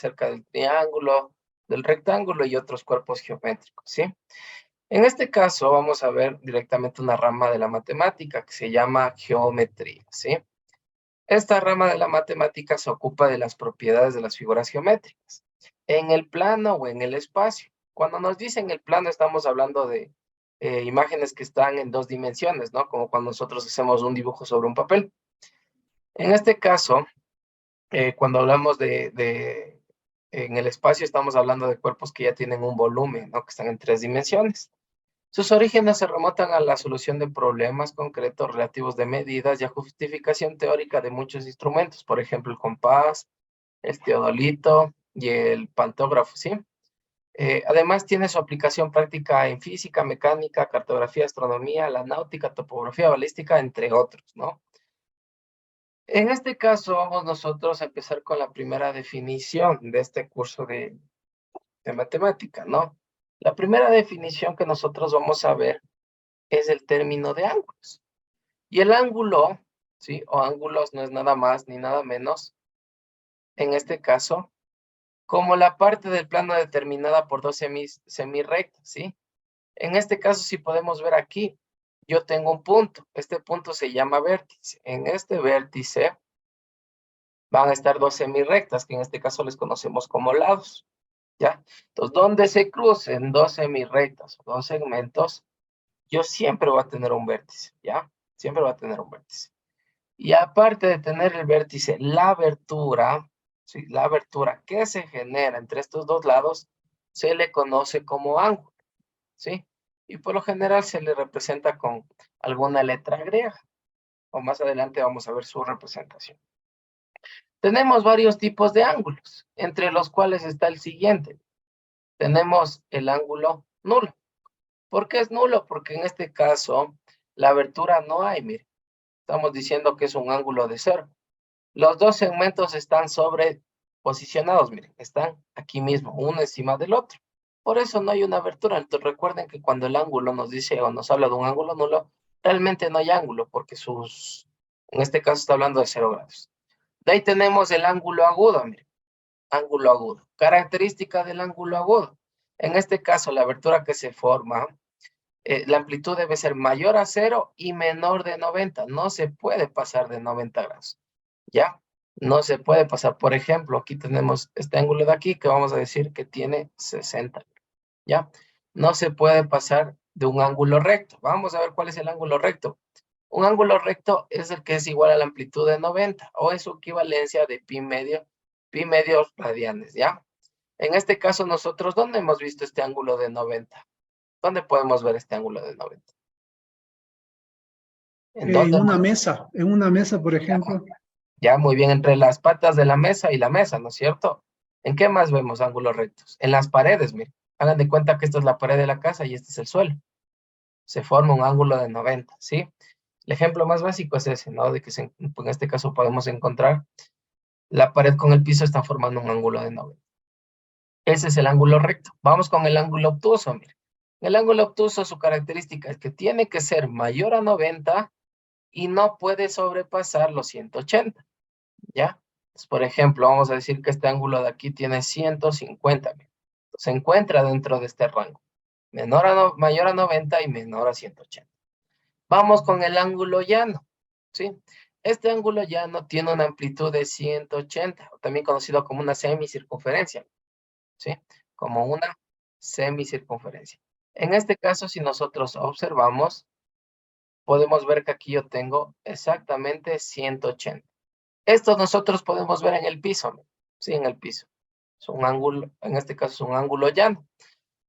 acerca del triángulo, del rectángulo y otros cuerpos geométricos, ¿sí? En este caso vamos a ver directamente una rama de la matemática que se llama geometría, ¿sí? Esta rama de la matemática se ocupa de las propiedades de las figuras geométricas, en el plano o en el espacio. Cuando nos dicen el plano estamos hablando de imágenes que están en 2 dimensiones, ¿no? Como cuando nosotros hacemos un dibujo sobre un papel. En este caso, cuando hablamos en el espacio, estamos hablando de cuerpos que ya tienen un volumen, ¿no? Que están en 3 dimensiones. Sus orígenes se remontan a la solución de problemas concretos relativos de medidas y a justificación teórica de muchos instrumentos, por ejemplo, el compás, el teodolito y el pantógrafo, ¿sí? Además, tiene su aplicación práctica en física, mecánica, cartografía, astronomía, la náutica, topografía balística, entre otros, ¿no? En este caso, vamos nosotros a empezar con la primera definición de este curso de matemática, ¿no? La primera definición que nosotros vamos a ver es el término de ángulos. Y el ángulo, ¿sí? O ángulos no es nada más ni nada menos, en este caso, como la parte del plano determinada por dos semirrectas, ¿sí? En este caso, si podemos ver aquí, yo tengo un punto. Este punto se llama vértice. En este vértice van a estar dos semirrectas, que en este caso les conocemos como lados, ¿ya? Entonces, donde se crucen dos semirrectas o dos segmentos, yo siempre voy a tener un vértice, ¿ya? Siempre voy a tener un vértice. Y aparte de tener el vértice, la abertura, ¿sí? La abertura que se genera entre estos dos lados se le conoce como ángulo, ¿sí? Y por lo general se le representa con alguna letra griega, o más adelante vamos a ver su representación. Tenemos varios tipos de ángulos, entre los cuales está el siguiente. Tenemos el ángulo nulo. ¿Por qué es nulo? Porque en este caso la abertura no hay, mire. Estamos diciendo que es un ángulo de cero. Los dos segmentos están sobreposicionados, miren, están aquí mismo, uno encima del otro. Por eso no hay una abertura. Entonces recuerden que cuando el ángulo nos dice o nos habla de un ángulo nulo, realmente no hay ángulo, porque en este caso está hablando de 0 grados. De ahí tenemos el ángulo agudo, miren, ángulo agudo. Característica del ángulo agudo. En este caso, la abertura que se forma, la amplitud debe ser mayor a 0 y menor de 90. No se puede pasar de 90 grados. ¿Ya? No se puede pasar. Por ejemplo, aquí tenemos este ángulo de aquí que vamos a decir que tiene 60. ¿Ya? No se puede pasar de un ángulo recto. Vamos a ver cuál es el ángulo recto. Un ángulo recto es el que es igual a la amplitud de 90 o es su equivalencia de pi medios radianes, ¿ya? En este caso nosotros, ¿dónde hemos visto este ángulo de 90? ¿Dónde podemos ver este ángulo de 90? ¿En dónde? En una mesa, por ejemplo. Ya, muy bien, entre las patas de la mesa y la mesa, ¿no es cierto? ¿En qué más vemos ángulos rectos? En las paredes, miren. Hagan de cuenta que esta es la pared de la casa y este es el suelo. Se forma un ángulo de 90, ¿sí? El ejemplo más básico es ese, ¿no? De que en este caso podemos encontrar la pared con el piso está formando un ángulo de 90. Ese es el ángulo recto. Vamos con el ángulo obtuso, miren. El ángulo obtuso, su característica es que tiene que ser mayor a 90 y no puede sobrepasar los 180. ¿Ya? Entonces, por ejemplo, vamos a decir que este ángulo de aquí tiene 150. Se encuentra dentro de este rango. Mayor a 90 y menor a 180. Vamos con el ángulo llano, ¿sí? Este ángulo llano tiene una amplitud de 180, también conocido como una semicircunferencia, ¿sí? Como una semicircunferencia. En este caso, si nosotros observamos, podemos ver que aquí yo tengo exactamente 180. Esto nosotros podemos ver en el piso, ¿no? Sí, en el piso. Es un ángulo, en este caso es un ángulo llano.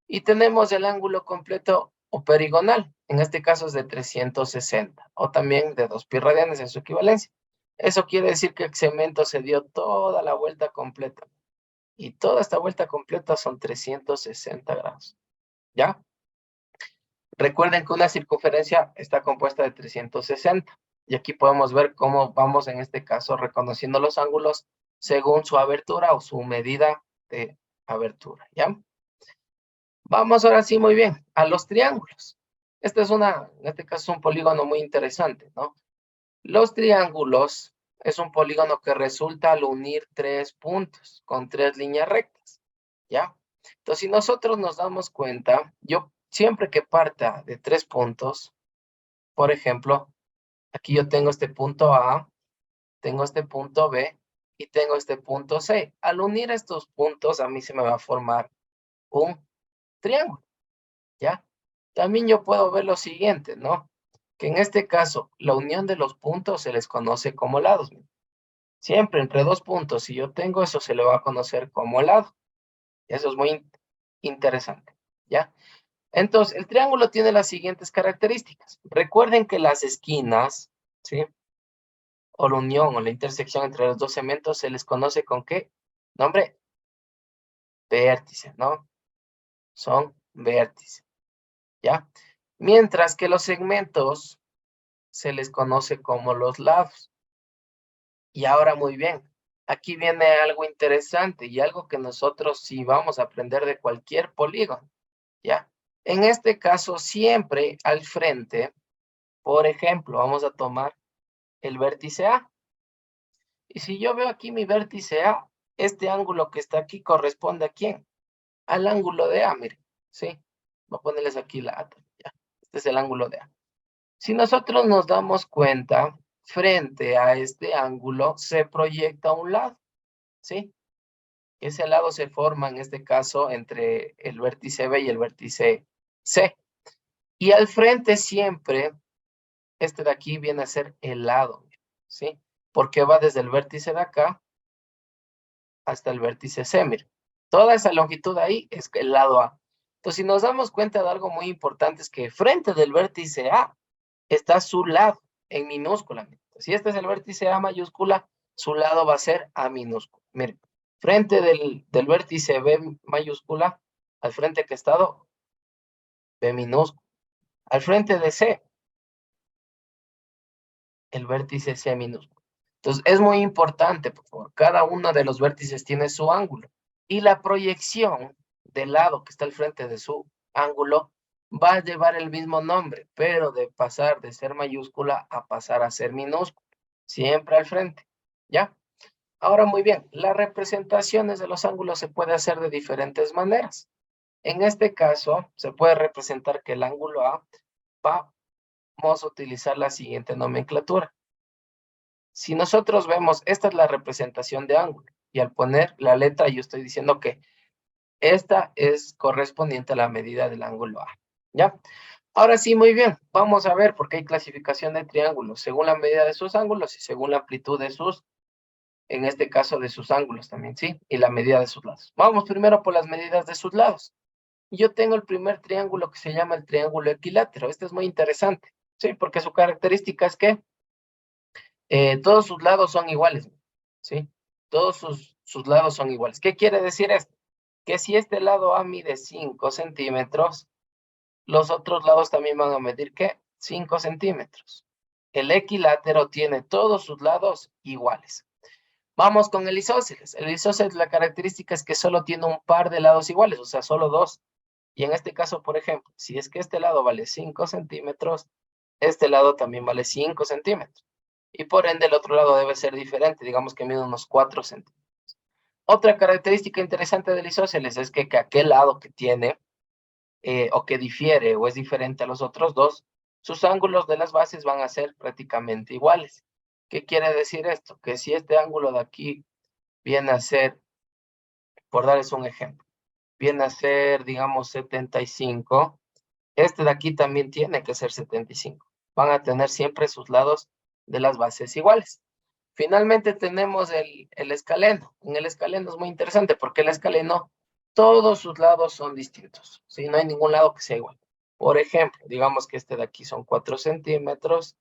Y tenemos el ángulo completo o perigonal. En este caso es de 360 o también de 2 pi radianes en su equivalencia. Eso quiere decir que el segmento se dio toda la vuelta completa. Y toda esta vuelta completa son 360 grados. ¿Ya? Recuerden que una circunferencia está compuesta de 360. Y aquí podemos ver cómo vamos en este caso reconociendo los ángulos según su abertura o su medida de abertura, ¿ya? Vamos ahora sí muy bien a los triángulos. En este caso es un polígono muy interesante, ¿no? Los triángulos, Es un polígono que resulta al unir 3 puntos con 3 líneas rectas, ¿ya? Entonces, si nosotros nos damos cuenta, yo siempre que parta de 3 puntos, por ejemplo, aquí yo tengo este punto A, tengo este punto B y tengo este punto C. Al unir estos puntos, a mí se me va a formar un triángulo, ¿ya? También yo puedo ver lo siguiente, ¿no? Que en este caso, la unión de los puntos se les conoce como lados. Siempre entre 2 puntos, si yo tengo eso, se le va a conocer como lado. Eso es muy interesante, ¿ya? Entonces, el triángulo tiene las siguientes características. Recuerden que las esquinas, ¿sí? O la unión o la intersección entre los dos segmentos se les conoce con ¿qué nombre? Vértice, ¿no? Son vértices, ¿ya? Mientras que los segmentos se les conoce como los lados. Y ahora muy bien, aquí viene algo interesante y algo que nosotros sí vamos a aprender de cualquier polígono, ¿ya? En este caso, siempre al frente, por ejemplo, vamos a tomar el vértice A. Y si yo veo aquí mi vértice A, este ángulo que está aquí corresponde ¿a quién? Al ángulo de A, miren, ¿sí? Voy a ponerles aquí la A, ya. Este es el ángulo de A. Si nosotros nos damos cuenta, frente a este ángulo se proyecta un lado, ¿sí? Ese lado se forma en este caso entre el vértice B y el vértice C. Y al frente siempre, este de aquí viene a ser el lado, ¿sí? Porque va desde el vértice de acá hasta el vértice C, mire. Toda esa longitud ahí es el lado A. Entonces, si nos damos cuenta de algo muy importante es que frente del vértice A está su lado en minúscula. Si este es el vértice A mayúscula, su lado va a ser A minúscula. Miren, frente del vértice B mayúscula, al frente que he estado, B minúscula. Al frente de C, el vértice C minúscula. Entonces, es muy importante, por favor, cada uno de los vértices tiene su ángulo. Y la proyección del lado que está al frente de su ángulo va a llevar el mismo nombre, pero de pasar de ser mayúscula a pasar a ser minúscula. Siempre al frente, ¿ya? Ahora, muy bien, las representaciones de los ángulos se puede hacer de diferentes maneras. En este caso, se puede representar que el ángulo A, vamos a utilizar la siguiente nomenclatura. Si nosotros vemos, esta es la representación de ángulo, y al poner la letra, yo estoy diciendo que esta es correspondiente a la medida del ángulo A, ¿ya? Ahora sí, muy bien, vamos a ver, porque hay clasificación de triángulos, según la medida de sus ángulos y según la amplitud de sus, en este caso de sus ángulos también, ¿sí? Y la medida de sus lados. Vamos primero por las medidas de sus lados. Yo tengo el primer triángulo que se llama el triángulo equilátero. Este es muy interesante, ¿sí? Porque su característica es que todos sus lados son iguales, ¿sí? Todos sus lados son iguales. ¿Qué quiere decir esto? Que si este lado A mide 5 centímetros, los otros lados también van a medir, ¿qué? 5 centímetros. El equilátero tiene todos sus lados iguales. Vamos con el isósceles. El isósceles, la característica es que solo tiene un par de lados iguales, o sea, solo dos. Y en este caso, por ejemplo, si es que este lado vale 5 centímetros, este lado también vale 5 centímetros. Y por ende el otro lado debe ser diferente, digamos que mide unos 4 centímetros. Otra característica interesante del isósceles es que aquel lado que tiene, o que difiere, o es diferente a los otros dos, sus ángulos de las bases van a ser prácticamente iguales. ¿Qué quiere decir esto? Que si este ángulo de aquí viene a ser, por darles un ejemplo, viene a ser, digamos, 75, este de aquí también tiene que ser 75. Van a tener siempre sus lados de las bases iguales. Finalmente tenemos el escaleno. En el escaleno es muy interesante porque el escaleno, todos sus lados son distintos, ¿sí? No hay ningún lado que sea igual. Por ejemplo, digamos que este de aquí son 4 centímetros,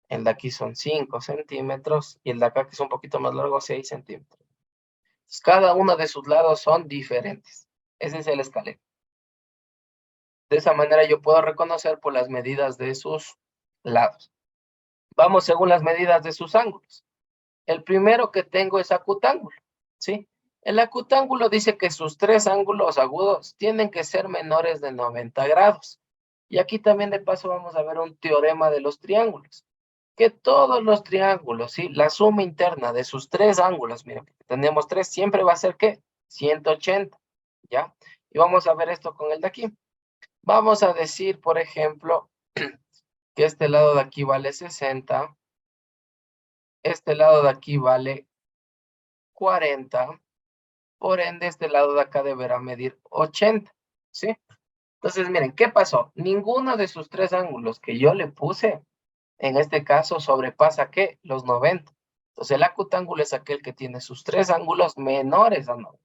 el de aquí son 5 centímetros y el de acá que es un poquito más largo, 6 centímetros. Entonces, cada uno de sus lados son diferentes. Ese es el escaleno. De esa manera yo puedo reconocer por las medidas de sus lados. Vamos según las medidas de sus ángulos. El primero que tengo es acutángulo, ¿sí? El acutángulo dice que sus tres ángulos agudos tienen que ser menores de 90 grados. Y aquí también de paso vamos a ver un teorema de los triángulos. que todos los triángulos, ¿sí? La suma interna de sus tres ángulos, miren, tenemos tres, siempre va a ser, ¿qué? 180, ¿ya? Y vamos a ver esto con el de aquí. Vamos a decir, por ejemplo, que este lado de aquí vale 60, este lado de aquí vale 40, por ende este lado de acá deberá medir 80, ¿sí? Entonces, miren, ¿qué pasó? Ninguno de sus tres ángulos que yo le puse, en este caso, sobrepasa, ¿qué? Los 90. Entonces, el acutángulo es aquel que tiene sus tres ángulos menores a 90,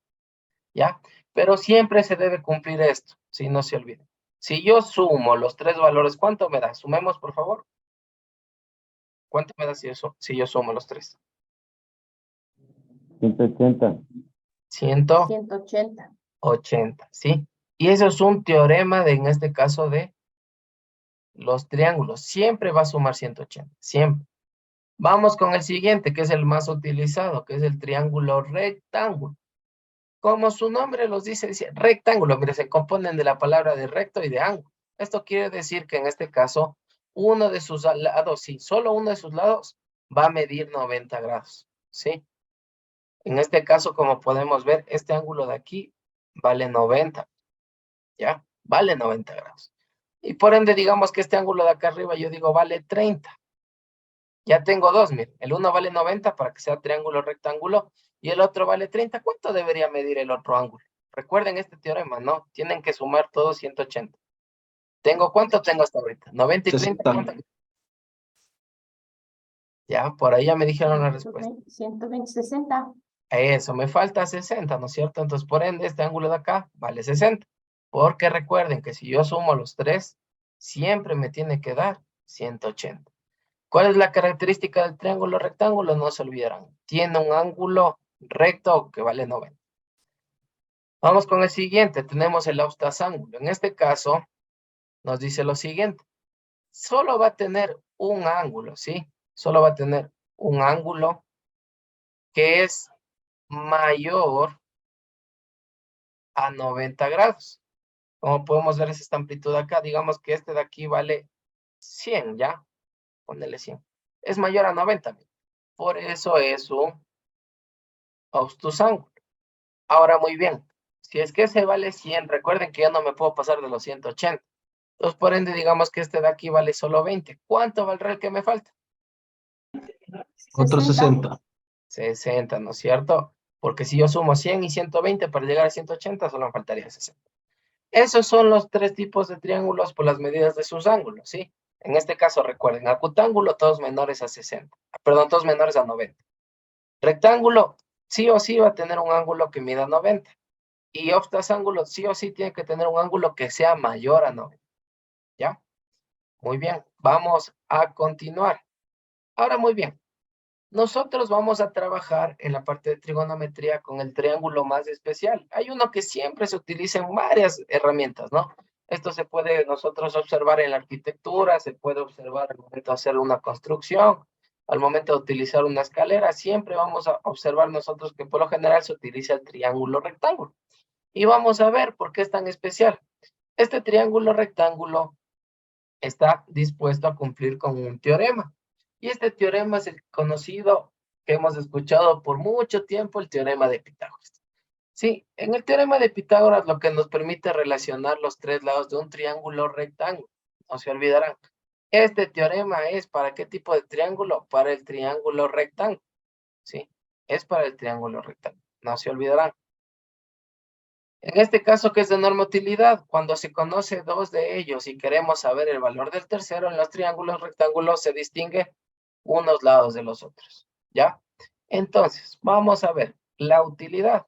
¿ya? Pero siempre se debe cumplir esto, ¿sí? No se olviden. Si yo sumo los tres valores, ¿cuánto me da? Sumemos, por favor. ¿Cuánto me da si yo sumo los tres? 180. 180, 180. ¿sí? Y eso es un teorema de, en este caso, de los triángulos. Siempre va a sumar 180, siempre. Vamos con el siguiente, que es el más utilizado, que es el triángulo rectángulo. Como su nombre los dice rectángulo, mire, se componen de la palabra de recto y de ángulo. Esto quiere decir que en este caso, uno de sus lados, sí, solo uno de sus lados va a medir 90 grados, ¿sí? En este caso, como podemos ver, este ángulo de aquí vale 90, ¿ya? Vale 90 grados. Y por ende, digamos que este ángulo de acá arriba, yo digo, vale 30. Ya tengo dos, miren. El uno vale 90 para que sea triángulo rectángulo y el otro vale 30. ¿Cuánto debería medir el otro ángulo? Recuerden este teorema, ¿no? Tienen que sumar todos 180. ¿Cuánto tengo hasta ahorita? 90 y 30, 60. ¿cuánto? Ya, por ahí ya me dijeron la respuesta. 120, 60. Eso, me falta 60, ¿no es cierto? Entonces, por ende, este ángulo de acá vale 60. Porque recuerden que si yo sumo los tres, siempre me tiene que dar 180. ¿Cuál es la característica del triángulo rectángulo? No se olvidarán. Tiene un ángulo recto que vale 90. Vamos con el siguiente. Tenemos el austazángulo. En este caso, nos dice lo siguiente. Solo va a tener un ángulo, ¿sí? Solo va a tener un ángulo que es mayor a 90 grados. Como podemos ver, es esta amplitud acá. Digamos que este de aquí vale 100, ¿ya? Ponele 100. Es mayor a 90. Por eso es un austazángulo. Ahora, muy bien. Si es que ese vale 100, recuerden que ya no me puedo pasar de los 180. Entonces, por ende, digamos que este de aquí vale solo 20. ¿Cuánto valdrá el que me falta? Otro 60. 60, ¿no es cierto? Porque si yo sumo 100 y 120 para llegar a 180, solo me faltaría 60. Esos son los tres tipos de triángulos por las medidas de sus ángulos, ¿sí? En este caso, recuerden, acutángulo, todos menores a 60. Perdón, todos menores a 90. Rectángulo, sí o sí va a tener un ángulo que mida 90. Y ángulo sí o sí tiene que tener un ángulo que sea mayor a 90. ¿Ya? Muy bien, vamos a continuar. Ahora, muy bien. Nosotros vamos a trabajar en la parte de trigonometría con el triángulo más especial. Hay uno que siempre se utiliza en varias herramientas, ¿no? Esto se puede nosotros observar en la arquitectura, se puede observar al momento de hacer una construcción, al momento de utilizar una escalera, siempre vamos a observar nosotros que por lo general se utiliza el triángulo rectángulo. Y vamos a ver por qué es tan especial. Este triángulo rectángulo está dispuesto a cumplir con un teorema. Y este teorema es el conocido que hemos escuchado por mucho tiempo, el teorema de Pitágoras. Sí, en el teorema de Pitágoras lo que nos permite relacionar los tres lados de un triángulo rectángulo. No se olvidarán. Este teorema es ¿para qué tipo de triángulo? Para el triángulo rectángulo. Sí, es para el triángulo rectángulo. No se olvidarán. En este caso, que es de enorme utilidad, cuando se conoce dos de ellos y queremos saber el valor del tercero, en los triángulos rectángulos se distingue unos lados de los otros, ¿ya? Entonces, vamos a ver la utilidad.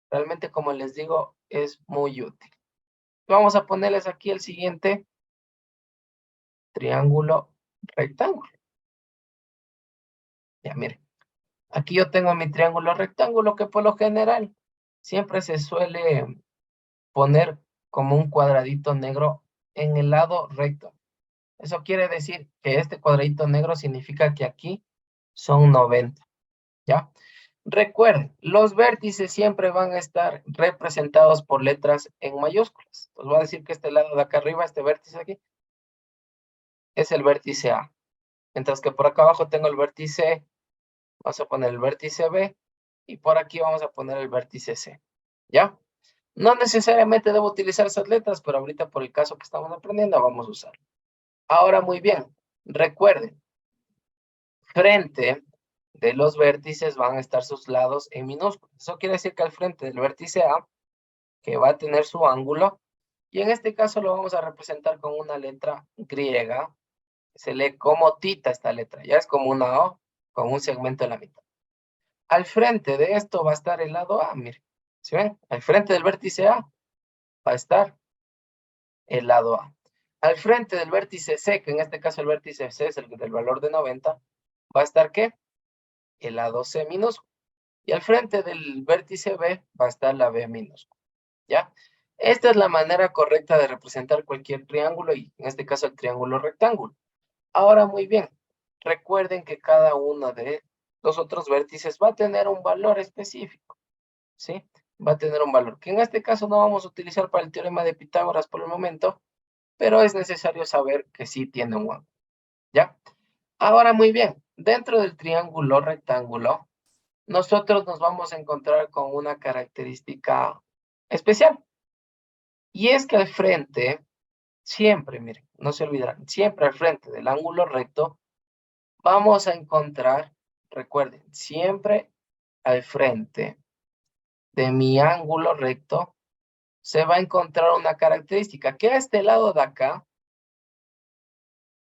Realmente, como les digo, es muy útil. Vamos a ponerles aquí el siguiente triángulo rectángulo. Ya, miren. Aquí yo tengo mi triángulo rectángulo que por lo general siempre se suele poner como un cuadradito negro en el lado recto. Eso quiere decir que este cuadradito negro significa que aquí son 90, ¿ya? Recuerden, los vértices siempre van a estar representados por letras en mayúsculas. Os voy a decir que este lado de acá arriba, este vértice aquí, es el vértice A. Mientras que por acá abajo tengo el vértice, vamos a poner el vértice B, y por aquí vamos a poner el vértice C, ¿ya? No necesariamente debo utilizar esas letras, pero ahorita por el caso que estamos aprendiendo vamos a usar. Ahora muy bien, recuerden, frente de los vértices van a estar sus lados en minúsculas. Eso quiere decir que al frente del vértice A, que va a tener su ángulo, y en este caso lo vamos a representar con una letra griega. Se lee como tita esta letra, ya es como una O con un segmento en la mitad. Al frente de esto va a estar el lado A, miren. ¿Sí ven? Al frente del vértice A va a estar el lado A. Al frente del vértice C, que en este caso el vértice C es el del valor de 90, va a estar ¿qué? El lado C minúsculo. Y al frente del vértice B va a estar la B minúscula, ¿ya? Esta es la manera correcta de representar cualquier triángulo y en este caso el triángulo rectángulo. Ahora muy bien, recuerden que cada uno de los otros vértices va a tener un valor específico, ¿sí? Va a tener un valor que en este caso no vamos a utilizar para el teorema de Pitágoras por el momento, pero es necesario saber que sí tiene un ángulo, ¿ya? Ahora muy bien, dentro del triángulo rectángulo, nosotros nos vamos a encontrar con una característica especial. Y es que al frente, siempre, miren, no se olvidarán, siempre al frente del ángulo recto, vamos a encontrar, recuerden, siempre al frente de mi ángulo recto, se va a encontrar una característica que a este lado de acá,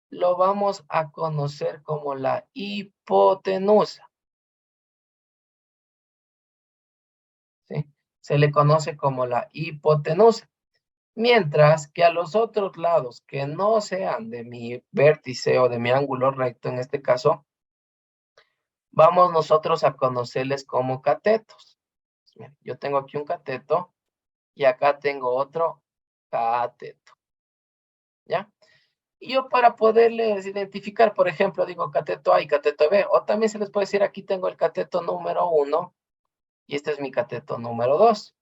lo vamos a conocer como la hipotenusa, ¿sí? Se le conoce como la hipotenusa. Mientras que a los otros lados que no sean de mi vértice o de mi ángulo recto, en este caso, vamos nosotros a conocerles como catetos. Miren, yo tengo aquí un cateto y acá tengo otro cateto, ¿ya? Y yo para poderles identificar, por ejemplo, digo cateto A y cateto B, o también se les puede decir, aquí tengo el cateto número 1 y este es mi cateto número 2.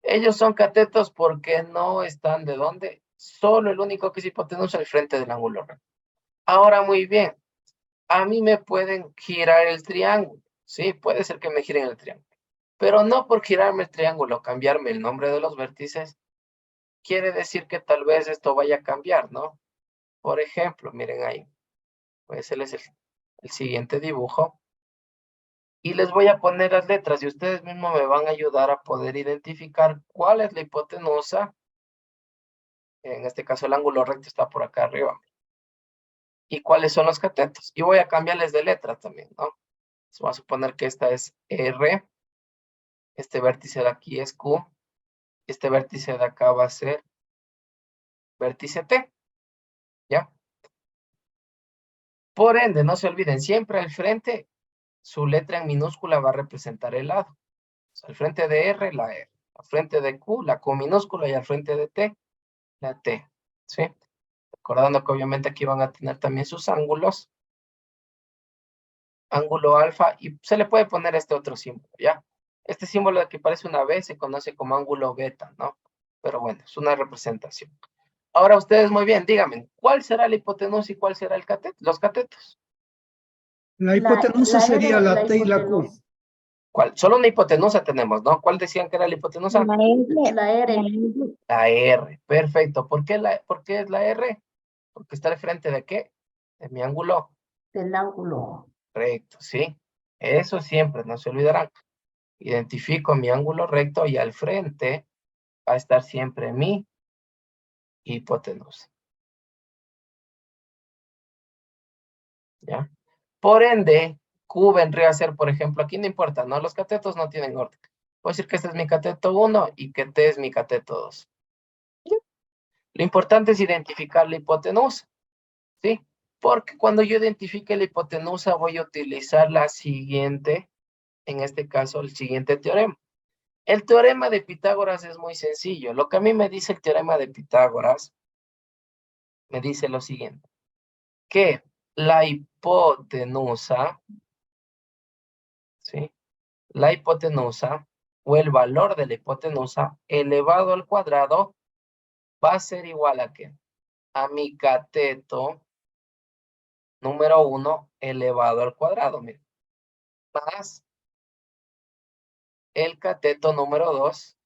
Ellos son catetos porque no están de dónde, solo el único que es hipotenusa al frente del ángulo recto. Ahora muy bien, a mí me pueden girar el triángulo, ¿sí? Puede ser que me giren el triángulo, pero no por girarme el triángulo, cambiarme el nombre de los vértices, quiere decir que tal vez esto vaya a cambiar, ¿no? Por ejemplo, miren ahí, voy a hacerles el siguiente dibujo y les voy a poner las letras y ustedes mismos me van a ayudar a poder identificar cuál es la hipotenusa. En este caso el ángulo recto está por acá arriba. ¿Y cuáles son los catetos? Y voy a cambiarles de letra también, ¿no? Entonces, vamos a suponer que esta es R, este vértice de aquí es Q, este vértice de acá va a ser vértice T, ¿ya? Por ende, no se olviden, siempre al frente, su letra en minúscula va a representar el lado. O sea, al frente de R, la R. Al frente de Q, la Q minúscula, y al frente de T, la T, ¿sí? Recordando que obviamente aquí van a tener también sus ángulos, ángulo alfa, y se le puede poner este otro símbolo, ¿ya? Este símbolo de aquí parece una B se conoce como ángulo beta, ¿no? Pero bueno, es una representación. Ahora ustedes muy bien, díganme, ¿cuál será la hipotenusa y cuál será el cateto? Los catetos. La hipotenusa sería la T y la Q. hipotenusa. ¿Cuál? Solo una hipotenusa tenemos, ¿no? ¿Cuál decían que era la hipotenusa? La R. La R, perfecto. ¿Por qué es la R? Porque está al frente de ¿qué? De mi ángulo Del ángulo. recto, ¿sí? Eso siempre, no se olvidarán. Identifico mi ángulo recto y al frente va a estar siempre mi hipotenusa. ¿Ya? Por ende, Q vendría a ser, por ejemplo, aquí no importa, ¿no? Los catetos no tienen orden. Puedo decir que este es mi cateto 1 y que T es mi cateto 2. Lo importante es identificar la hipotenusa, ¿sí? Porque cuando yo identifique la hipotenusa voy a utilizar la siguiente, en este caso, el siguiente teorema. El teorema de Pitágoras es muy sencillo. Lo que a mí me dice el teorema de Pitágoras, me dice lo siguiente, que la hipotenusa, ¿sí? La hipotenusa o el valor de la hipotenusa elevado al cuadrado va a ser igual a ¿qué? A mi cateto número 1 elevado al cuadrado, miren, más el cateto número 2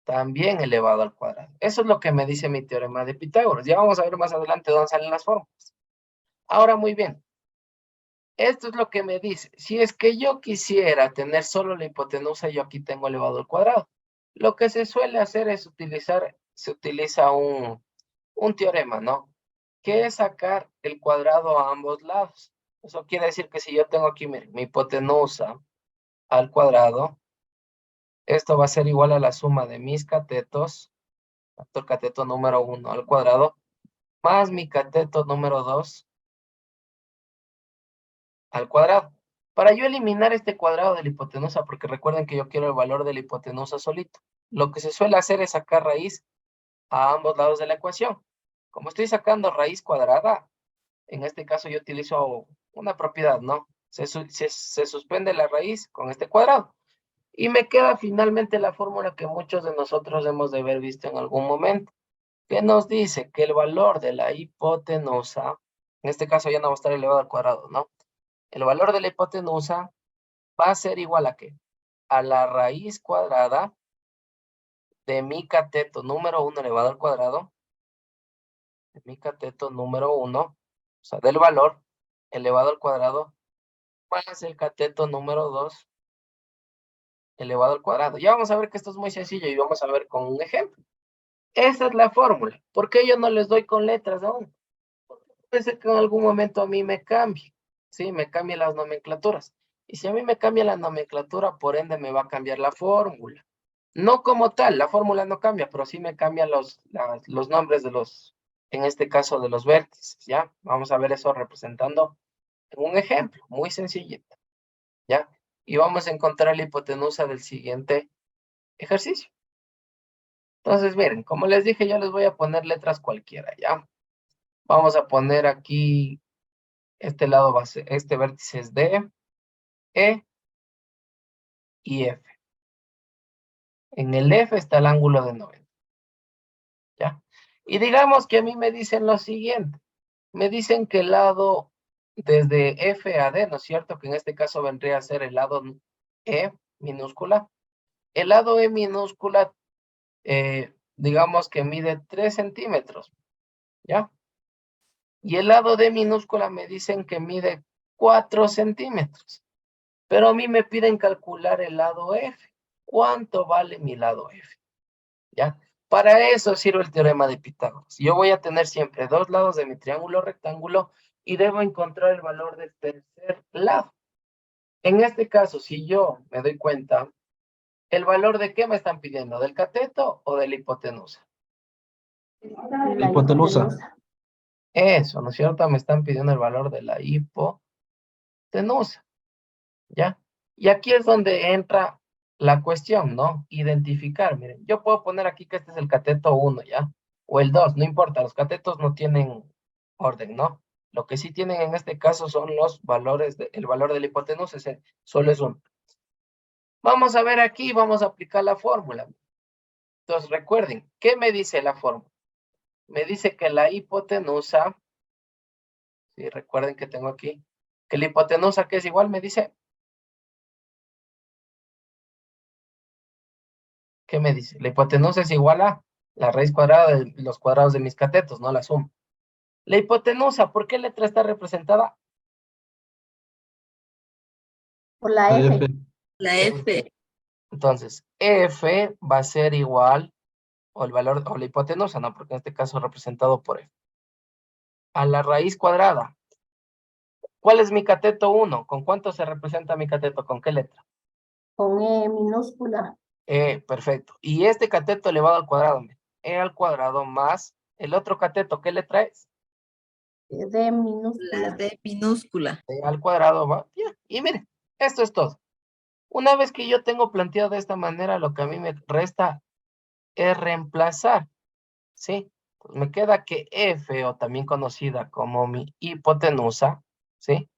también elevado al cuadrado. Eso es lo que me dice mi teorema de Pitágoras. Ya vamos a ver más adelante dónde salen las fórmulas. Ahora, muy bien. Esto es lo que me dice. Si es que yo quisiera tener solo la hipotenusa, yo aquí tengo elevado al cuadrado. Lo que se suele hacer es se utiliza un teorema, ¿no? Que es sacar el cuadrado a ambos lados. Eso quiere decir que si yo tengo aquí, miren, mi hipotenusa al cuadrado, esto va a ser igual a la suma de mis catetos, factor cateto número 1 al cuadrado, más mi cateto número 2 al cuadrado. Para yo eliminar este cuadrado de la hipotenusa, porque recuerden que yo quiero el valor de la hipotenusa solito, lo que se suele hacer es sacar raíz a ambos lados de la ecuación. Como estoy sacando raíz cuadrada, en este caso yo utilizo una propiedad, ¿no? Se suspende la raíz con este cuadrado. Y me queda finalmente la fórmula que muchos de nosotros hemos de haber visto en algún momento, que nos dice que el valor de la hipotenusa, en este caso ya no va a estar elevado al cuadrado, ¿no? El valor de la hipotenusa va a ser igual a ¿qué? A la raíz cuadrada de mi cateto número 1 elevado al cuadrado, de mi cateto número 1, o sea, del valor elevado al cuadrado, más el cateto número 2 elevado al cuadrado. Ya vamos a ver que esto es muy sencillo y vamos a ver con un ejemplo. Esa es la fórmula. ¿Por qué yo no les doy con letras aún? Porque puede ser que en algún momento a mí me cambie, ¿sí? Me cambien las nomenclaturas. Y si a mí me cambia la nomenclatura, por ende me va a cambiar la fórmula. No como tal, la fórmula no cambia, pero sí me cambian los nombres de los, en este caso de los vértices, ¿ya? Vamos a ver eso representando en un ejemplo muy sencillito, ¿ya? Y vamos a encontrar la hipotenusa del siguiente ejercicio. Entonces, miren, como les dije, yo les voy a poner letras cualquiera, ¿ya? Vamos a poner aquí, este lado va a ser, este vértice es D, E y F. En el F está el ángulo de 90, ¿ya? Y digamos que a mí me dicen lo siguiente. Me dicen que el lado desde F a D, ¿no es cierto? Que en este caso vendría a ser el lado E minúscula. El lado E minúscula, digamos que mide 3 centímetros, ¿ya? Y el lado D minúscula me dicen que mide 4 centímetros. Pero a mí me piden calcular el lado F. ¿Cuánto vale mi lado F? ¿Ya? Para eso sirve el teorema de Pitágoras. Yo voy a tener siempre dos lados de mi triángulo rectángulo y debo encontrar el valor del tercer lado. En este caso, si yo me doy cuenta, ¿el valor de qué me están pidiendo? ¿Del cateto o de la hipotenusa? La hipotenusa. Eso, ¿no es cierto? Me están pidiendo el valor de la hipotenusa, ¿ya? Y aquí es donde entra la cuestión, ¿no? Identificar, miren, yo puedo poner aquí que este es el cateto 1, ¿ya? O el 2, no importa, los catetos no tienen orden, ¿no? Lo que sí tienen en este caso son los valores, el valor de la hipotenusa, solo es 1. Vamos a ver aquí, vamos a aplicar la fórmula. Entonces, recuerden, ¿qué me dice la fórmula? Me dice que la hipotenusa, sí, recuerden que tengo aquí, que la hipotenusa que es igual, me dice, ¿qué me dice? La hipotenusa es igual a la raíz cuadrada de los cuadrados de mis catetos, no la suma. La hipotenusa, ¿por qué letra está representada? Por la F. La F. Entonces, F va a ser igual, o el valor, o la hipotenusa, no, porque en este caso representado por F, a la raíz cuadrada. ¿Cuál es mi cateto 1? ¿Con cuánto se representa mi cateto? ¿Con qué letra? Con E minúscula. Perfecto. Y este cateto elevado al cuadrado, E al cuadrado más el otro cateto, ¿qué letra es? D minúscula. La D minúscula. E al cuadrado va, bien. Y miren, esto es todo. Una vez que yo tengo planteado de esta manera, lo que a mí me resta es reemplazar, ¿sí? Pues me queda que F, o también conocida como mi hipotenusa, ¿sí?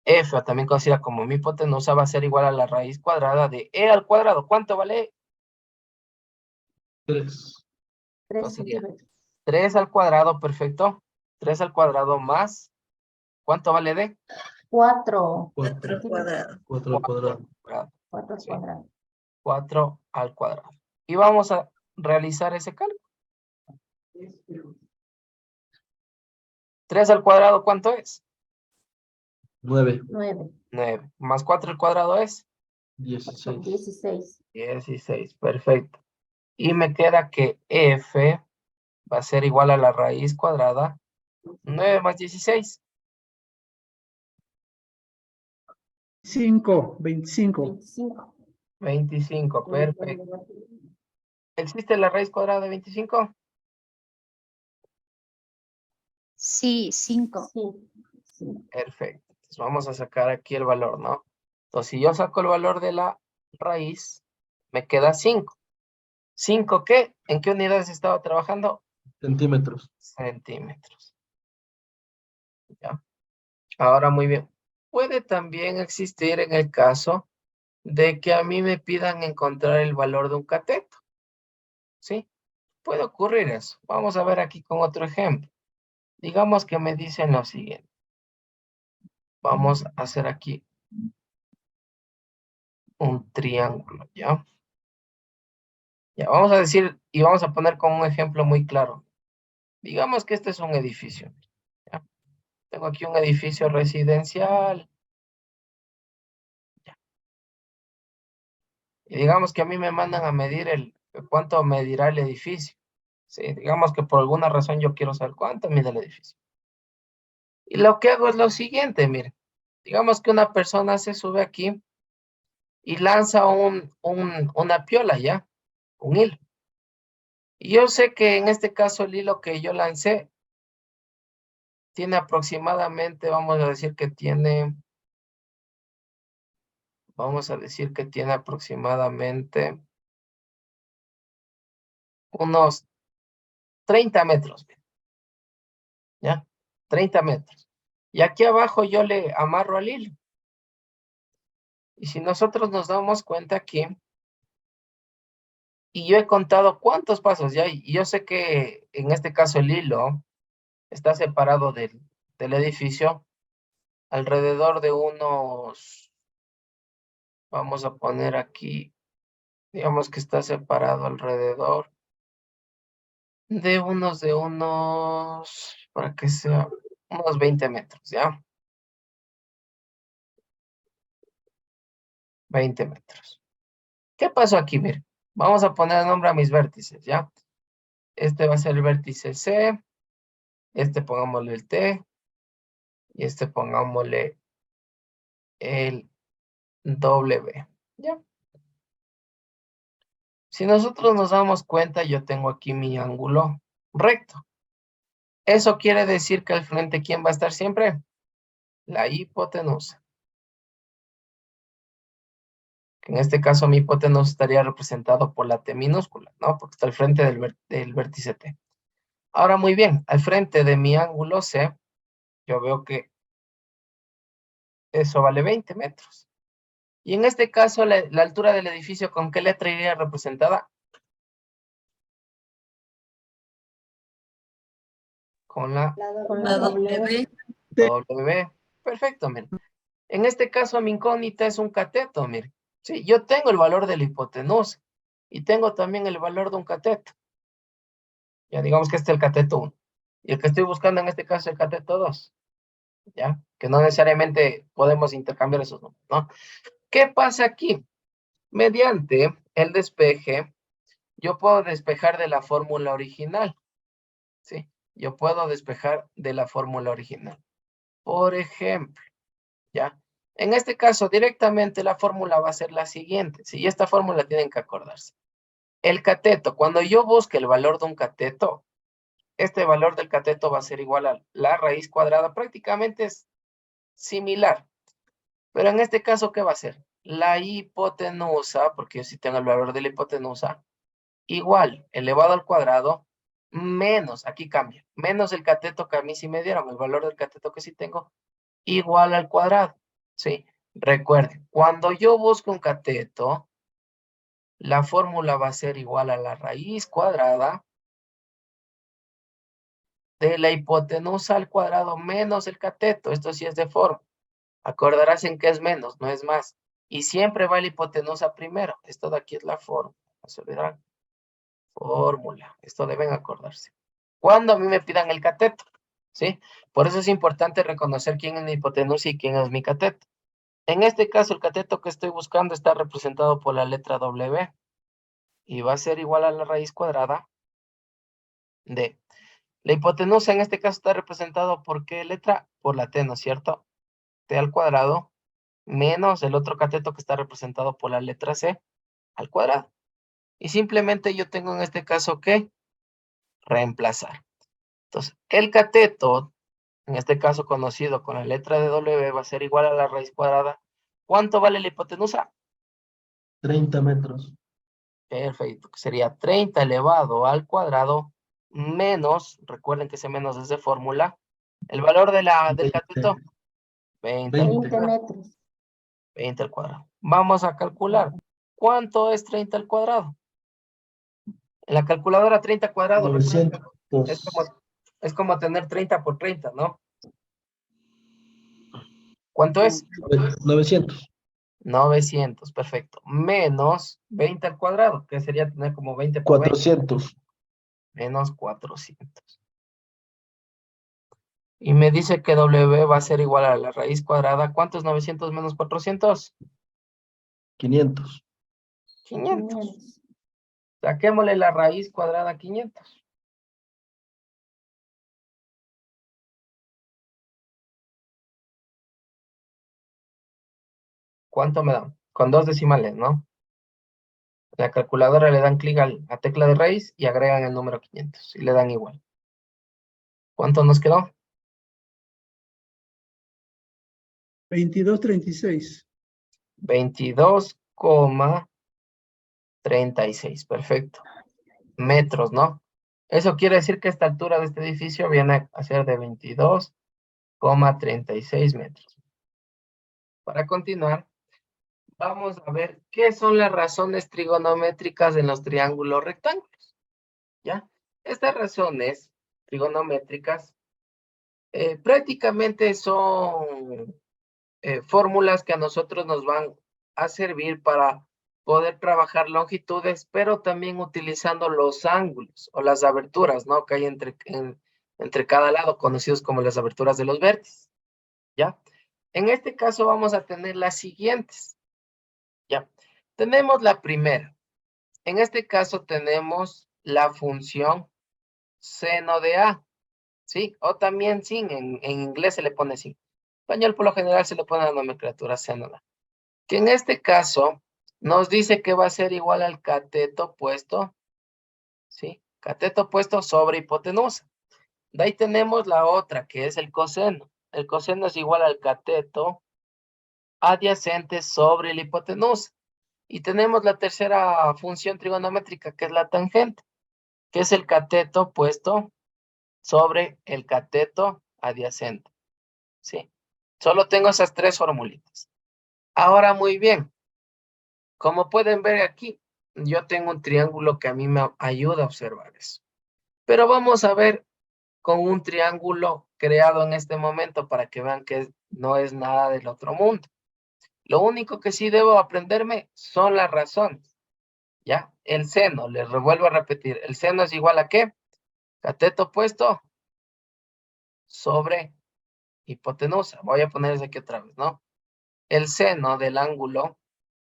F, o también conocida como mi hipotenusa, va a ser igual a la raíz cuadrada de E al cuadrado. ¿Cuánto vale? 3. 3 sería centímetros. 3 al cuadrado, perfecto. 3 al cuadrado más, ¿cuánto vale D? 4. 4 al cuadrado. 4 al cuadrado. 4 al Sí. cuadrado. 4 al cuadrado. Y vamos a realizar ese cálculo. 3 al cuadrado, ¿cuánto es? 9. 9. 9. Más 4 al cuadrado es 16. 16. 16. Perfecto. Y me queda que F va a ser igual a la raíz cuadrada. 9 más 16. 25. 25. 25. Perfecto. ¿Existe la raíz cuadrada de 25? Sí, 5. Sí. Sí. Perfecto. Entonces vamos a sacar aquí el valor, ¿no? Entonces, si yo saco el valor de la raíz, me queda 5. ¿5 qué? ¿En qué unidades estaba trabajando? Centímetros. Centímetros. ¿Ya? Ahora, muy bien. Puede también existir en el caso de que a mí me pidan encontrar el valor de un cateto. ¿Sí? Puede ocurrir eso. Vamos a ver aquí con otro ejemplo. Digamos que me dicen lo siguiente. Vamos a hacer aquí un triángulo, ¿ya? Ya, vamos a decir, y vamos a poner con un ejemplo muy claro. Digamos que este es un edificio, ¿ya? Tengo aquí un edificio residencial. ¿Ya? Y digamos que a mí me mandan a medir cuánto medirá el edificio. Sí, digamos que por alguna razón yo quiero saber cuánto mide el edificio. Y lo que hago es lo siguiente, miren. Digamos que una persona se sube aquí y lanza una piola, ¿ya? Un hilo. Y yo sé que en este caso el hilo que yo lancé tiene aproximadamente, vamos a decir que tiene aproximadamente unos 30 metros, ¿ya? 30 metros. Y aquí abajo yo le amarro al hilo. Y si nosotros nos damos cuenta aquí, y yo he contado cuántos pasos ya, y yo sé que en este caso el hilo está separado del edificio alrededor de unos, vamos a poner aquí, digamos que está separado alrededor de unos, para que sea, unos 20 metros, ¿ya? 20 metros. ¿Qué pasó aquí? Mire, vamos a poner nombre a mis vértices, ¿ya? Este va a ser el vértice C, este pongámosle el T, y este pongámosle el W, ¿ya? Si nosotros nos damos cuenta, yo tengo aquí mi ángulo recto. Eso quiere decir que al frente, ¿quién va a estar siempre? La hipotenusa. Que en este caso mi hipotenusa estaría representado por la T minúscula, ¿no? Porque está al frente del vértice T. Ahora, muy bien, al frente de mi ángulo C, yo veo que eso vale 20 metros. Y en este caso, la altura del edificio, ¿con qué letra iría representada? Con la Con La la W. W. Perfecto, miren. En este caso, mi incógnita es un cateto, miren. Sí, yo tengo el valor de la hipotenusa y tengo también el valor de un cateto. Ya digamos que este es el cateto 1. Y el que estoy buscando en este caso es el cateto 2. ¿Ya? Que no necesariamente podemos intercambiar esos números, ¿no? ¿Qué pasa aquí? Mediante el despeje, yo puedo despejar de la fórmula original. ¿Sí? Yo puedo despejar de la fórmula original. Por ejemplo, ¿ya? En este caso, directamente la fórmula va a ser la siguiente. Si esta fórmula tienen que acordarse. El cateto, cuando yo busque el valor de un cateto, este valor del cateto va a ser igual a la raíz cuadrada. Prácticamente es similar. Pero en este caso, ¿qué va a ser? La hipotenusa, porque yo sí tengo el valor de la hipotenusa, igual, elevado al cuadrado, menos, aquí cambia, menos el cateto que a mí sí me dieron, el valor del cateto que sí tengo, igual al cuadrado. ¿Sí? Recuerden, cuando yo busco un cateto, la fórmula va a ser igual a la raíz cuadrada de la hipotenusa al cuadrado menos el cateto. Esto sí es de forma. Acordarás en qué es menos, no es más. Y siempre va la hipotenusa primero. Esto de aquí es la forma. No se olvidarán. Fórmula. Esto deben acordarse. Cuando a mí me pidan el cateto, ¿sí? Por eso es importante reconocer quién es mi hipotenusa y quién es mi cateto. En este caso, el cateto que estoy buscando está representado por la letra W. Y va a ser igual a la raíz cuadrada de... La hipotenusa en este caso está representado por qué letra? Por la T, ¿no es cierto? T al cuadrado menos el otro cateto que está representado por la letra C al cuadrado. Y simplemente yo tengo en este caso que reemplazar. Entonces, el cateto, en este caso conocido con la letra de W, va a ser igual a la raíz cuadrada. ¿Cuánto vale la hipotenusa? 30 metros. Perfecto, que sería 30 elevado al cuadrado menos, recuerden que ese menos es de fórmula, el valor del 20. cateto, 20 al 20 cuadrado. metros. 20 al cuadrado. Vamos a calcular. ¿Cuánto es 30 al cuadrado? En la calculadora 30 al cuadrado, recuerden, 900. es como tener 30 por 30, ¿no? ¿Cuánto es? 900. 900, perfecto. Menos 20 al cuadrado, que sería tener como 20 por 20. 400. Menos 400. Y me dice que W va a ser igual a la raíz cuadrada. ¿Cuánto es 900 menos 400? 500. 500. 500. Saquémosle la raíz cuadrada a 500. ¿Cuánto me da? Con 2 decimales, ¿no? La calculadora le dan clic a tecla de raíz y agregan el número 500. Y le dan igual. ¿Cuánto nos quedó? 22,36. 22,36. Perfecto. Metros, ¿no? Eso quiere decir que esta altura de este edificio viene a ser de 22,36 metros. Para continuar, vamos a ver qué son las razones trigonométricas en los triángulos rectángulos. ¿Ya? Estas razones trigonométricas prácticamente son fórmulas que a nosotros nos van a servir para poder trabajar longitudes, pero también utilizando los ángulos o las aberturas, ¿no? Que hay entre cada lado, conocidos como las aberturas de los vértices, ¿ya? En este caso vamos a tener las siguientes, ¿ya? Tenemos la primera. En este caso tenemos la función seno de A, ¿sí? O también sin, en inglés se le pone sin. En español por lo general se le pone la nomenclatura seno de A. Que en este caso nos dice que va a ser igual al cateto opuesto, ¿sí? Cateto opuesto sobre hipotenusa. De ahí tenemos la otra, que es el coseno. El coseno es igual al cateto adyacente sobre la hipotenusa. Y tenemos la tercera función trigonométrica, que es la tangente, que es el cateto opuesto sobre el cateto adyacente, ¿sí? Solo tengo esas tres formulitas. Ahora, muy bien. Como pueden ver aquí, yo tengo un triángulo que a mí me ayuda a observar eso. Pero vamos a ver con un triángulo creado en este momento para que vean que no es nada del otro mundo. Lo único que sí debo aprenderme son las razones. ¿Ya? El seno, les vuelvo a repetir, el seno es igual a ¿qué? Cateto opuesto sobre hipotenusa. Voy a ponerles aquí otra vez, ¿no? El seno del ángulo,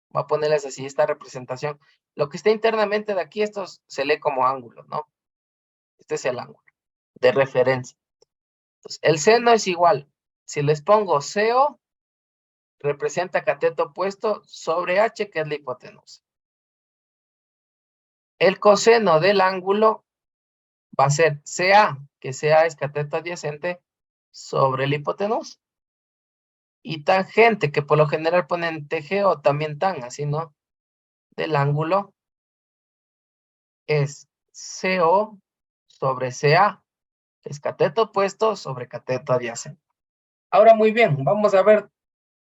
voy a ponerles así esta representación. Lo que está internamente de aquí, esto se lee como ángulo, ¿no? Este es el ángulo de referencia. Entonces, el seno es igual. Si les pongo CO, representa cateto opuesto sobre H, que es la hipotenusa. El coseno del ángulo va a ser CA, que CA es cateto adyacente sobre la hipotenusa. Y tangente, que por lo general ponen TG o también tan, así, ¿no? Del ángulo es CO sobre CA, que es cateto opuesto sobre cateto adyacente. Ahora, muy bien, vamos a ver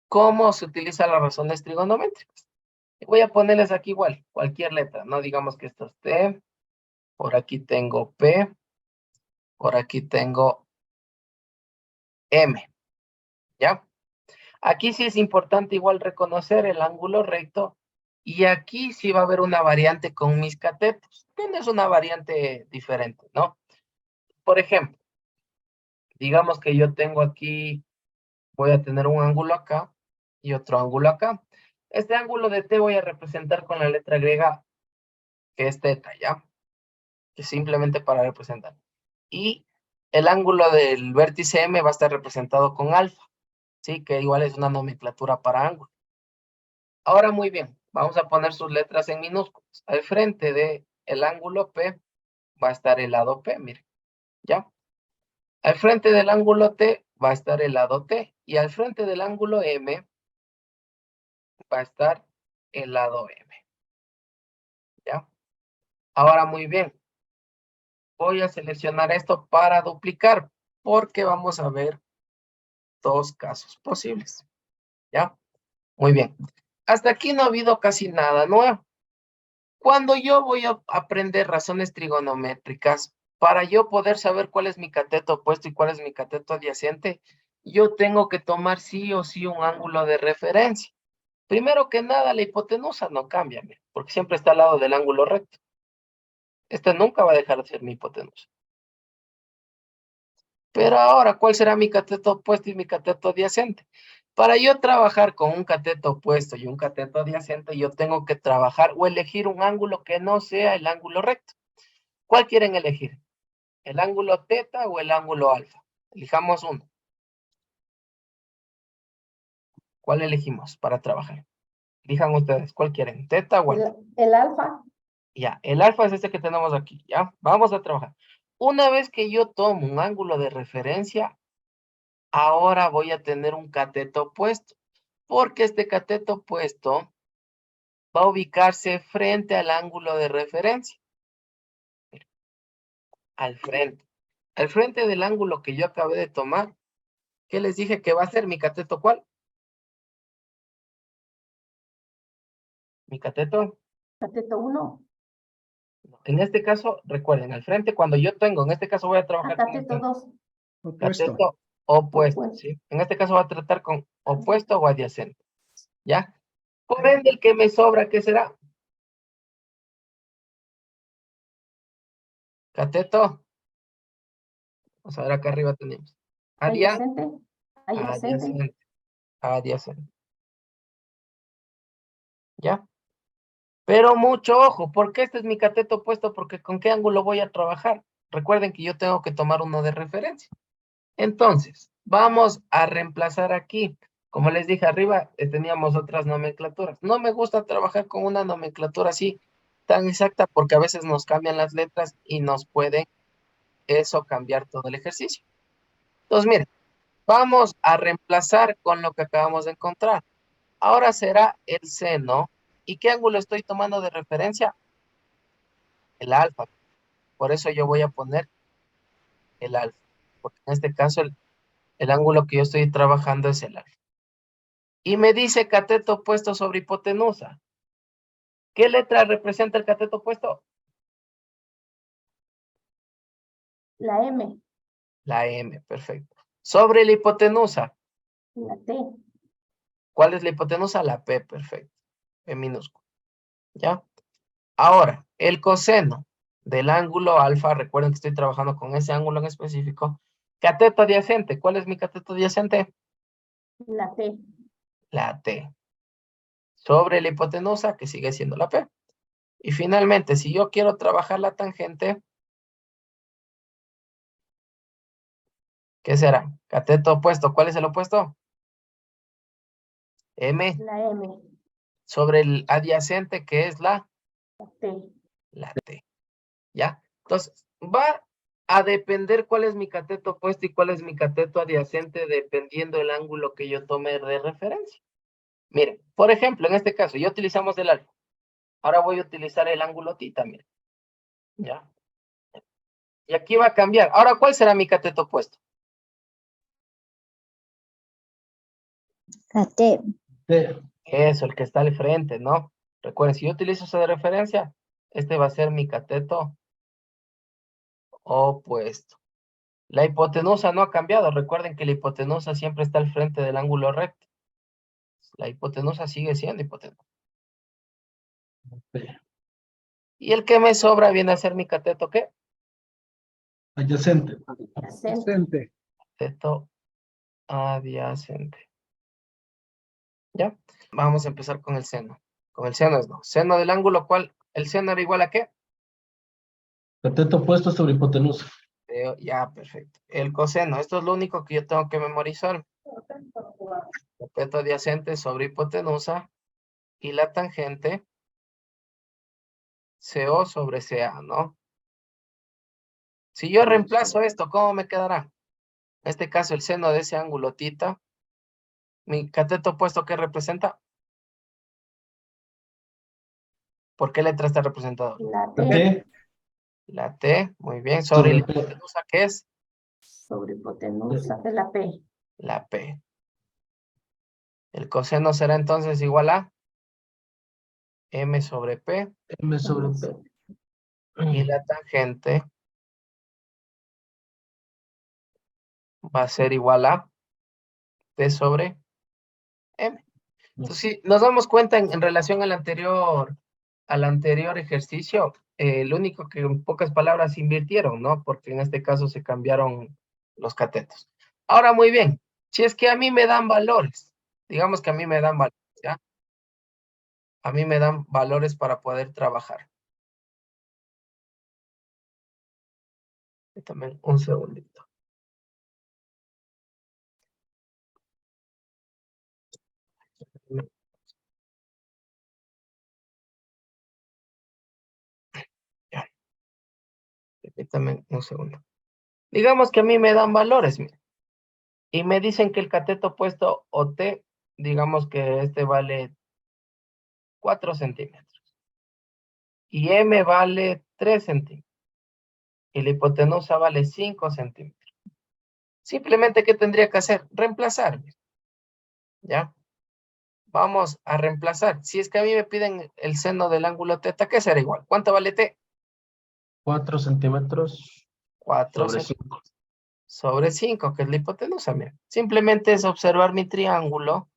cómo se utilizan las razones trigonométricas. Voy a ponerles aquí igual, cualquier letra, no digamos que esto es T, por aquí tengo P, Por aquí tengo M, ¿ya? Aquí sí es importante igual reconocer el ángulo recto. Y aquí sí va a haber una variante con mis catetos. Tienes una variante diferente, ¿no? Por ejemplo, digamos que yo tengo aquí, voy a tener un ángulo acá y otro ángulo acá. Este ángulo de T voy a representar con la letra griega, que es teta, ¿ya? Que simplemente para representar. Y el ángulo del vértice M va a estar representado con alfa, ¿sí? Que igual es una nomenclatura para ángulo. Ahora muy bien, vamos a poner sus letras en minúsculas. Al frente del ángulo P va a estar el lado P, miren, ¿ya? Al frente del ángulo T va a estar el lado T. Y al frente del ángulo M va a estar el lado M, ¿ya? Ahora muy bien, voy a seleccionar esto para duplicar, porque vamos a ver dos casos posibles, ¿ya? Muy bien. Hasta aquí no ha habido casi nada nuevo. Cuando yo voy a aprender razones trigonométricas, para yo poder saber cuál es mi cateto opuesto y cuál es mi cateto adyacente, yo tengo que tomar sí o sí un ángulo de referencia. Primero que nada, la hipotenusa no cambia, porque siempre está al lado del ángulo recto. Este nunca va a dejar de ser mi hipotenusa. Pero ahora, ¿cuál será mi cateto opuesto y mi cateto adyacente? Para yo trabajar con un cateto opuesto y un cateto adyacente, yo tengo que trabajar o elegir un ángulo que no sea el ángulo recto. ¿Cuál quieren elegir? ¿El ángulo teta o el ángulo alfa? Elijamos uno. ¿Cuál elegimos para trabajar? Elijan ustedes, ¿cuál quieren? ¿Teta o alfa? El alfa. Ya, el alfa es este que tenemos aquí, ¿ya? Vamos a trabajar. Una vez que yo tomo un ángulo de referencia, ahora voy a tener un cateto opuesto, porque este cateto opuesto va a ubicarse frente al ángulo de referencia. Mira, al frente. Al frente del ángulo que yo acabé de tomar, ¿qué les dije que va a ser mi cateto cuál? ¿Mi cateto? Cateto 1. En este caso, recuerden, al frente, cuando yo tengo, en este caso voy a trabajar con Cateto 2. Opuesto. cateto opuesto, Opuesto. ¿sí? En este caso va a tratar con opuesto o adyacente, ¿ya? Por ende, el que me sobra, ¿qué será? Cateto. Vamos a ver, acá arriba tenemos. Adyacente. Adyacente. Adyacente. ¿Ya? Pero mucho ojo, porque este es mi cateto opuesto, porque ¿con qué ángulo voy a trabajar? Recuerden que yo tengo que tomar uno de referencia. Entonces, vamos a reemplazar aquí. Como les dije arriba, teníamos otras nomenclaturas. No me gusta trabajar con una nomenclatura así tan exacta porque a veces nos cambian las letras y nos puede eso cambiar todo el ejercicio. Entonces, miren, vamos a reemplazar con lo que acabamos de encontrar. Ahora será el seno. ¿Y qué ángulo estoy tomando de referencia? El alfa. Por eso yo voy a poner el alfa. Porque en este caso el ángulo que yo estoy trabajando es el alfa. Y me dice cateto opuesto sobre hipotenusa. ¿Qué letra representa el cateto opuesto? La M. La M, perfecto. Sobre la hipotenusa. La T. ¿Cuál es la hipotenusa? La P, perfecto. P minúscula. ¿Ya? Ahora, el coseno del ángulo alfa, recuerden que estoy trabajando con ese ángulo en específico. Cateto adyacente. ¿Cuál es mi cateto adyacente? La T. La T. Sobre la hipotenusa, que sigue siendo la P. Y finalmente, si yo quiero trabajar la tangente, ¿qué será? Cateto opuesto. ¿Cuál es el opuesto? M. La M. Sobre el adyacente, que es la T. T. ¿Ya? Entonces, va a depender cuál es mi cateto opuesto y cuál es mi cateto adyacente, dependiendo del ángulo que yo tome de referencia. Miren, por ejemplo, en este caso, ya utilizamos el alfa. Ahora voy a utilizar el ángulo θ, miren. ¿Ya? Y aquí va a cambiar. Ahora, ¿cuál será mi cateto opuesto? T. T. Eso, el que está al frente, ¿no? Recuerden, si yo utilizo esa de referencia, este va a ser mi cateto opuesto. La hipotenusa no ha cambiado. Recuerden que la hipotenusa siempre está al frente del ángulo recto. La hipotenusa sigue siendo hipotenusa. P. Y el que me sobra viene a ser mi cateto, ¿qué? Adyacente. Adyacente. Presente. Cateto adyacente. ¿Ya? Vamos a empezar con el seno. Con el seno es no. Seno del ángulo, ¿cuál? ¿El seno era igual a qué? Cateto opuesto sobre hipotenusa. Ya, perfecto. El coseno, esto es lo único que yo tengo que memorizar. Cateto adyacente sobre hipotenusa y la tangente CO sobre CA, ¿no? Si yo reemplazo esto, ¿cómo me quedará? En este caso, el seno de ese ángulo tita, mi cateto opuesto, ¿qué representa? ¿Por qué letra está representado? La T. T La T, muy bien. Sobre la sobre P. hipotenusa, ¿qué es? Sobre hipotenusa es la P. La P. El coseno será entonces igual a M sobre P M sobre P. y la tangente va a ser igual a T sobre M. Entonces, si nos damos cuenta en relación al anterior ejercicio, lo único que en pocas palabras invirtieron, ¿no? Porque en este caso se cambiaron los catetos. Ahora, muy bien, si es que a mí me dan valores, digamos que a mí me dan valores, ¿ya? A mí me dan valores para poder trabajar. También un segundito. Ya, permítame un segundo. Digamos que a mí me dan valores, mira, y me dicen que el cateto opuesto o T, digamos que este vale 4 centímetros y M vale 3 centímetros y la hipotenusa vale 5 centímetros. Simplemente, ¿qué tendría que hacer? Reemplazar, ¿ya? Vamos a reemplazar. Si es que a mí me piden el seno del ángulo θ, ¿qué será igual? ¿Cuánto vale T? 4 centímetros 4 sobre centímetros 5. sobre 5, que es la hipotenusa, mira. Simplemente es observar mi triángulo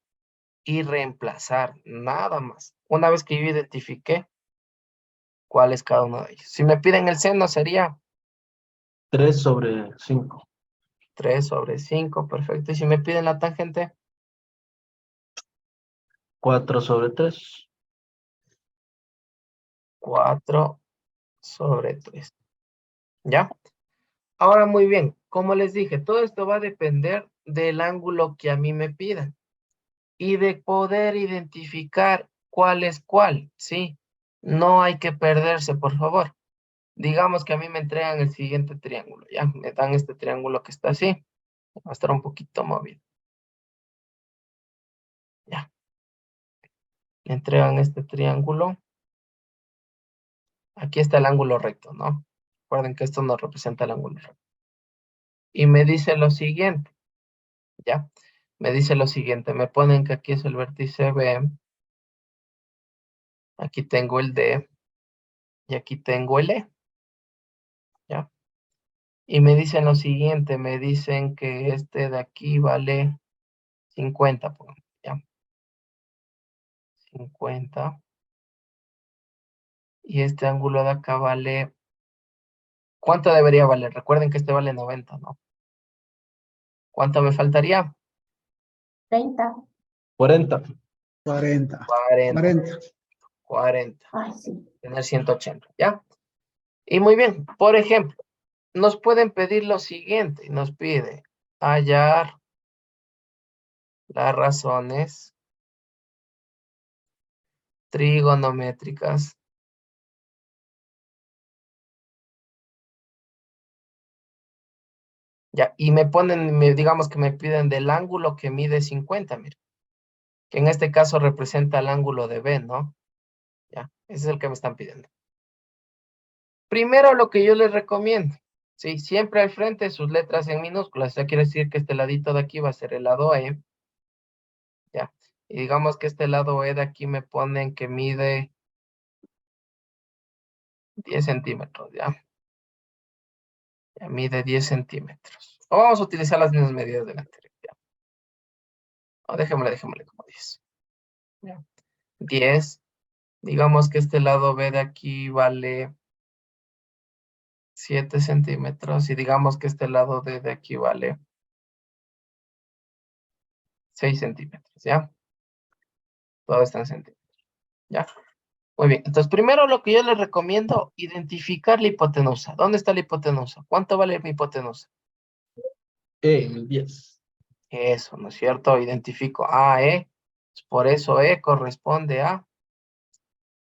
y reemplazar, nada más. Una vez que yo identifiqué cuál es cada uno de ellos. Si me piden el seno sería 3 sobre 5. 3 sobre 5, perfecto. Y si me piden la tangente, 4 sobre 3. 4 sobre 3. ¿Ya? Ahora muy bien, como les dije, todo esto va a depender del ángulo que a mí me pidan y de poder identificar cuál es cuál, ¿sí? No hay que perderse, por favor. Digamos que a mí me entregan el siguiente triángulo, ¿ya? Me dan este triángulo que está así. Va a estar un poquito movido. Ya. Me entregan este triángulo. Aquí está el ángulo recto, ¿no? Recuerden que esto nos representa el ángulo recto. Y me dice lo siguiente, ¿ya? Me dice lo siguiente. Me ponen que aquí es el vértice B. Aquí tengo el D. Y aquí tengo el E, ¿ya? Y me dicen lo siguiente. Me dicen que este de aquí vale 50, ¿ya? 50. Y este ángulo de acá vale... ¿Cuánto debería valer? Recuerden que este vale 90, ¿no? ¿Cuánto me faltaría? 30. 40. 40. 40. 40. 40. Ay, sí. Tener 180, ¿ya? Y muy bien, por ejemplo, nos pueden pedir lo siguiente. Nos pide hallar las razones trigonométricas ya, y me ponen, digamos que me piden del ángulo que mide 50, mira, que en este caso representa el ángulo de B, ¿no? Ya, ese es el que me están pidiendo. Primero lo que yo les recomiendo, sí, siempre al frente sus letras en minúsculas, ya quiere decir que este ladito de aquí va a ser el lado E, ya, y digamos que este lado E de aquí me ponen que mide 10 centímetros, ya. Mide 10 centímetros. O vamos a utilizar las mismas medidas del anterior. Ya. O dejémosle como 10. Ya. 10. Digamos que este lado B de aquí vale 7 centímetros. Y digamos que este lado D de aquí vale 6 centímetros. ¿Ya? Todo está en centímetros. ¿Ya? Muy bien. Entonces, primero lo que yo les recomiendo, identificar la hipotenusa. ¿Dónde está la hipotenusa? ¿Cuánto vale mi hipotenusa? 10. Eso, ¿no es cierto? Identifico E. Por eso E corresponde a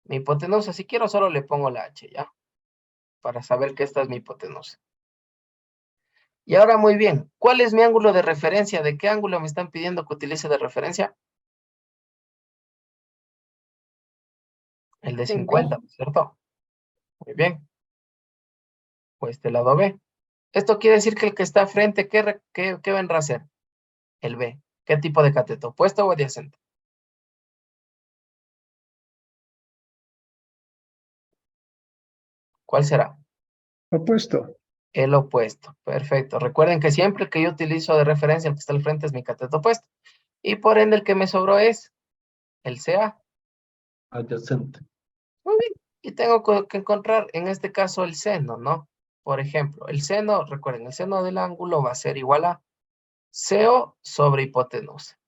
mi hipotenusa. Si quiero, solo le pongo la H, ¿ya? Para saber que esta es mi hipotenusa. Y ahora, muy bien. ¿Cuál es mi ángulo de referencia? ¿De qué ángulo me están pidiendo que utilice de referencia? El de 50, ¿no es cierto? Muy bien. Pues este lado B. Esto quiere decir que el que está frente, ¿qué vendrá a ser? El B. ¿Qué tipo de cateto? ¿Opuesto o adyacente? ¿Cuál será? Opuesto. El opuesto. Perfecto. Recuerden que siempre que yo utilizo de referencia el que está al frente es mi cateto opuesto. Y por ende el que me sobró es el CA. Adyacente. Muy bien. Y tengo que encontrar en este caso el seno, ¿no? Por ejemplo, el seno, recuerden, el seno del ángulo va a ser igual a CO sobre hipotenusa.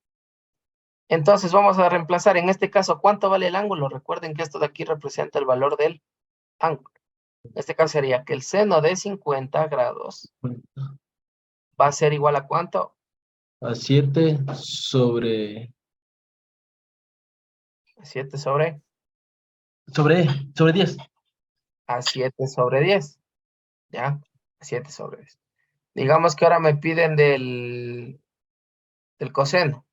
Entonces vamos a reemplazar en este caso, ¿cuánto vale el ángulo? Recuerden que esto de aquí representa el valor del ángulo. En este caso sería que el seno de 50 grados va a ser igual a ¿cuánto? A 7 sobre 7 sobre 10. a 7 sobre 10. ¿Ya? 7 sobre 10. Digamos que ahora me piden del coseno.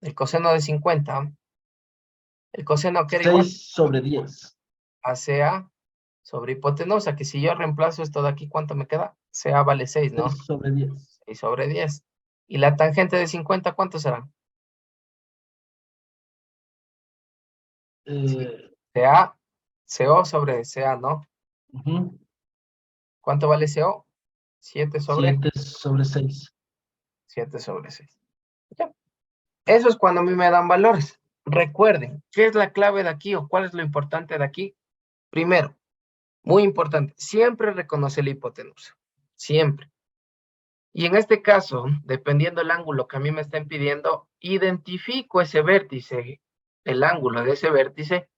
El coseno de 50. El coseno que era igual 6 sobre 10. a CA sobre hipotenusa, que si yo reemplazo esto de aquí, ¿cuánto me queda? CA vale 6, ¿no? 6 sobre 10. 6 sobre 10. ¿Y la tangente de 50 cuánto será? CA, CO sobre CA, ¿no? ¿Cuánto vale CO? 7 sobre 7 sobre 6. 7 sobre 6. Ya. Eso es cuando a mí me dan valores. Recuerden, ¿qué es la clave de aquí o cuál es lo importante de aquí? Primero, muy importante, siempre reconocer la hipotenusa. Siempre. Y en este caso, dependiendo del ángulo que a mí me estén pidiendo, identifico ese vértice, el ángulo de ese vértice,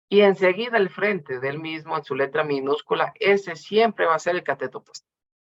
y enseguida al frente del mismo, en su letra minúscula, ese siempre va a ser el cateto opuesto.